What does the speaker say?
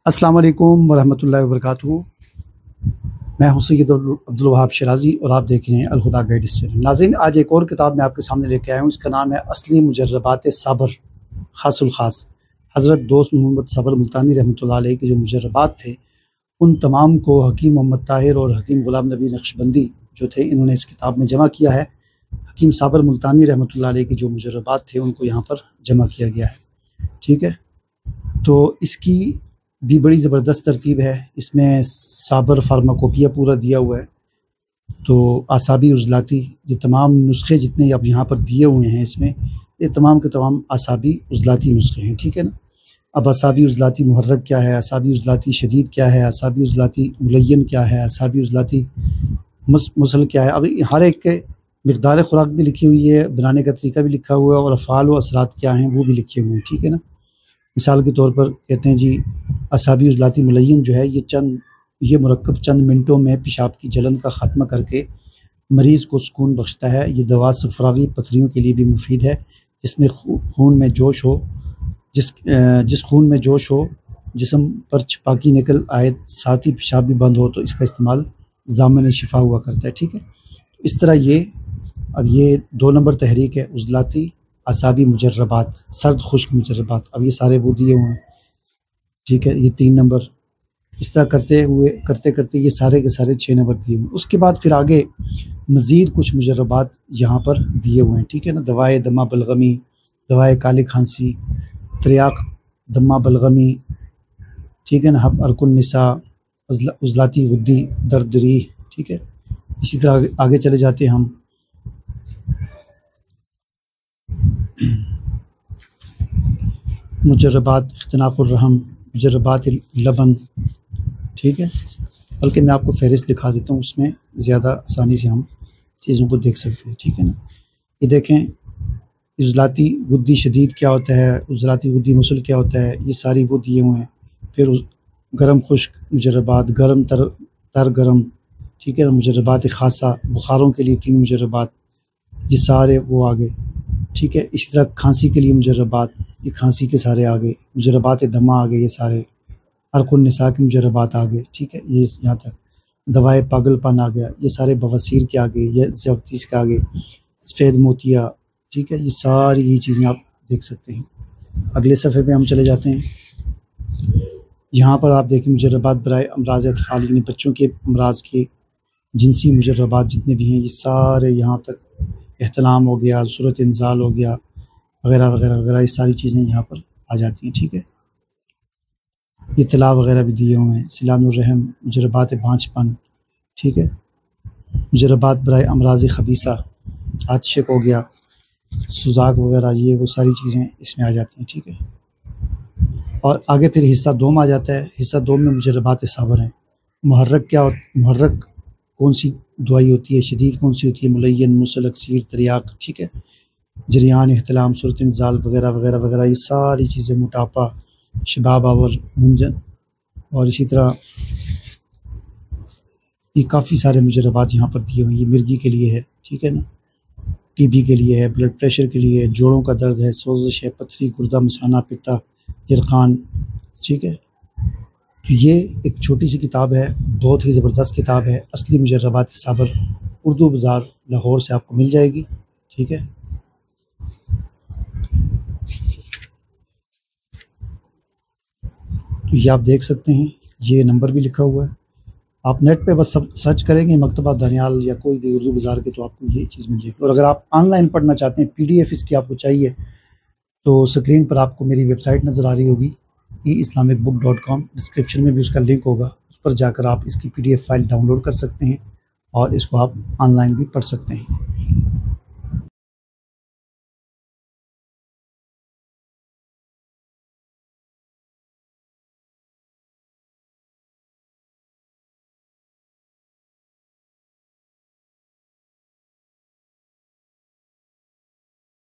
अस्सलाम वालेकुम वरहमतुल्लाहि वबरकातुहू। मैं हूं सैयद अब्दुल वहाब शराजी और आप देख रहे हैं अलहुदा गाइडेंस चैनल। नाज़रीन, आज एक और किताब मैं आपके सामने लेके आया हूं। इसका नाम है असली मुजर्रबात साबर खासुल खास। हज़रत दोस्त मोहम्मद साबर मुल्तानी रहमतुल्लाह अलैह के जो मुजर्रबात थे उन तमाम को हकीम मोहम्मद ताहिर और हकीम गुलाम नबी नक्शबंदी जो थे इन्होंने इस किताब में जमा किया है। हकीम साबर मुल्तानी रहमतुल्लाह अलैह के जो मुजर्रबात थे उनको यहाँ पर जमा किया गया है। ठीक है, तो इसकी भी बड़ी ज़बरदस्त तरतीब है। इसमें साबर फार्माकोपिया पूरा दिया हुआ है। तो आसाबी उज़लाती ये तमाम नुस्खे जितने अब यहाँ पर दिए हुए हैं इसमें ये तमाम के तमाम आसाबी उज़लाती नुस्खे हैं। ठीक है ना। अब आसाबी उज़लाती मुहर्रक क्या है, आसाबी उज़लाती शदीद क्या है, आसाबी उज़लाती मुलय्यन क्या है, आसाबी उज़लाती मुसल क्या है। अब हर एक के मिक़दार ख़ुराक भी लिखी हुई है, बनाने का तरीका भी लिखा हुआ है और अफ़आल व असरात क्या हैं वो भी लिखे हुए हैं। ठीक है ना। मिसाल के तौर पर कहते हैं जी असाबी उज़लाती मुलय्यन जो है ये मुरक्कब चंद मिनटों में पेशाब की जलन का ख़ात्मा करके मरीज़ को सुकून बख्शता है। ये दवा सफ़रावी पथरियों के लिए भी मुफीद है। जिसमें खून में जोश हो जिस खून में जोश हो जिस्म पर छपाकी निकल आए साथ ही पेशाब भी बंद हो तो इसका इस्तेमाल ज़ामन शिफा हुआ करता है। ठीक है, इस तरह ये 2 नंबर तहरीक है उज़लाती असाबी मुजर्रबात, सर्द खुश्क मुजर्रबात। अब ये सारे वो दिए हुए हैं। ठीक है, ये 3 नंबर। इस तरह करते करते ये सारे के सारे 6 नंबर दिए हुए हैं। उसके बाद फिर आगे मज़ीद कुछ मुजर्रबात यहाँ पर दिए हुए हैं। ठीक है ना। दवाए दमा बलगमी, दवाए काली खांसी, त्रियाक दमा बलगमी। ठीक है ना। हब अरकुन निसा, उज़लाती गुद्दी दर्द रीह। ठीक है, इसी तरह आगे चले जाते हैं हम। मुजर्रबात इख्तिनाकुर रहम, मुजर्रबात लबन। ठीक है, बल्कि मैं आपको फ़हरिस्त दिखा देता हूँ, उसमें ज़्यादा आसानी से हम चीज़ों को देख सकते हैं। ठीक है ना। ये देखें उज़लाती गुद्दी शदीद क्या होता है, उज़लाती गुद्दी मुसल क्या होता है, ये सारी वो दिए हुए हैं। फिर गरम खुश्क मुजर्रबात, गरम तर गरम। ठीक है ना। मुजर्रबात खासा, बुखारों के लिए 3 मुजर्रबात, ये सारे वो आगे। ठीक है, इसी तरह खांसी के लिए मुजर्रबात, ये खांसी के सारे आगे। मुजर्रबात दमा आ गए, ये सारे। अरकुन निसा के मुजर्रबात आ गए। ठीक है, ये यहाँ तक। दवाए पागलपन आ गया, ये सारे बवासीर के आगे, ये ज़्यादतीस के आगे, सफ़ेद मोतिया। ठीक है, ये सारी ये चीज़ें आप देख सकते हैं। अगले सफ़े पे हम चले जाते हैं। यहाँ पर आप देखें मुजर्रबात बराए अमराज़ अतफ़ाल, यानी बच्चों के अमराज के जिनसी मुजर्रबात जितने भी हैं ये सारे यहाँ तक। एहतलाम हो गया, सूरत इंज़ाल हो गया, वगैरह वगैरह वगैरह, ये सारी चीज़ें यहाँ पर आ जाती हैं। ठीक है, ये तला वगैरह भी दिए हुए हैं। सिलानुर रहम, मुजर्रबात भांचपन। ठीक है, मुजर्रबात बराए अमराज़ खबीसा, आतशक हो गया, सुजाक वगैरह, ये वो सारी चीज़ें इसमें आ जाती हैं। ठीक है, और आगे फिर हिस्सा 2 में आ जाता है। हिस्सा 2 में मुजर्रबात साबर हैं। मुहर्रक कौन सी दवाई होती है, शदीद कौन सी होती है, मुलय्यन, मुसल, अक्सीर, त्रियाक। ठीक है, जरियान, इख्तिलाम, सूरत इंज़ाल वगैरह वगैरह वगैरह, ये सारी चीज़ें। मोटापा, शबाब आवर, मुंजन, और इसी तरह ये काफ़ी सारे मुजर्रबात यहाँ पर दिए हुए हैं। ये मिर्गी के लिए है। ठीक है ना। टीबी के लिए है, ब्लड प्रेशर के लिए है, जोड़ों का दर्द है, सोजिश है, पथरी, गुर्दा, मसाना, पित्ता, यरकान। ठीक है, तो ये एक छोटी सी किताब है, बहुत ही ज़बरदस्त किताब है। असली मुजर्रबात साबर, उर्दू बाज़ार लाहौर से आपको मिल जाएगी। ठीक है, तो ये आप देख सकते हैं, ये नंबर भी लिखा हुआ है। आप नेट पे बस सब सर्च करेंगे मकतबा दानियाल या कोई भी उर्दू बाज़ार के, तो आपको ये चीज़ मिल जाएगी। और अगर आप ऑनलाइन पढ़ना चाहते हैं, PDF इसकी आपको चाहिए, तो स्क्रीन पर आपको मेरी वेबसाइट नज़र आ रही होगी eislamicbook.com। डिस्क्रिप्शन में भी उसका लिंक होगा, उस पर जाकर आप इसकी PDF फाइल डाउनलोड कर सकते हैं और इसको आप ऑनलाइन भी पढ़ सकते हैं।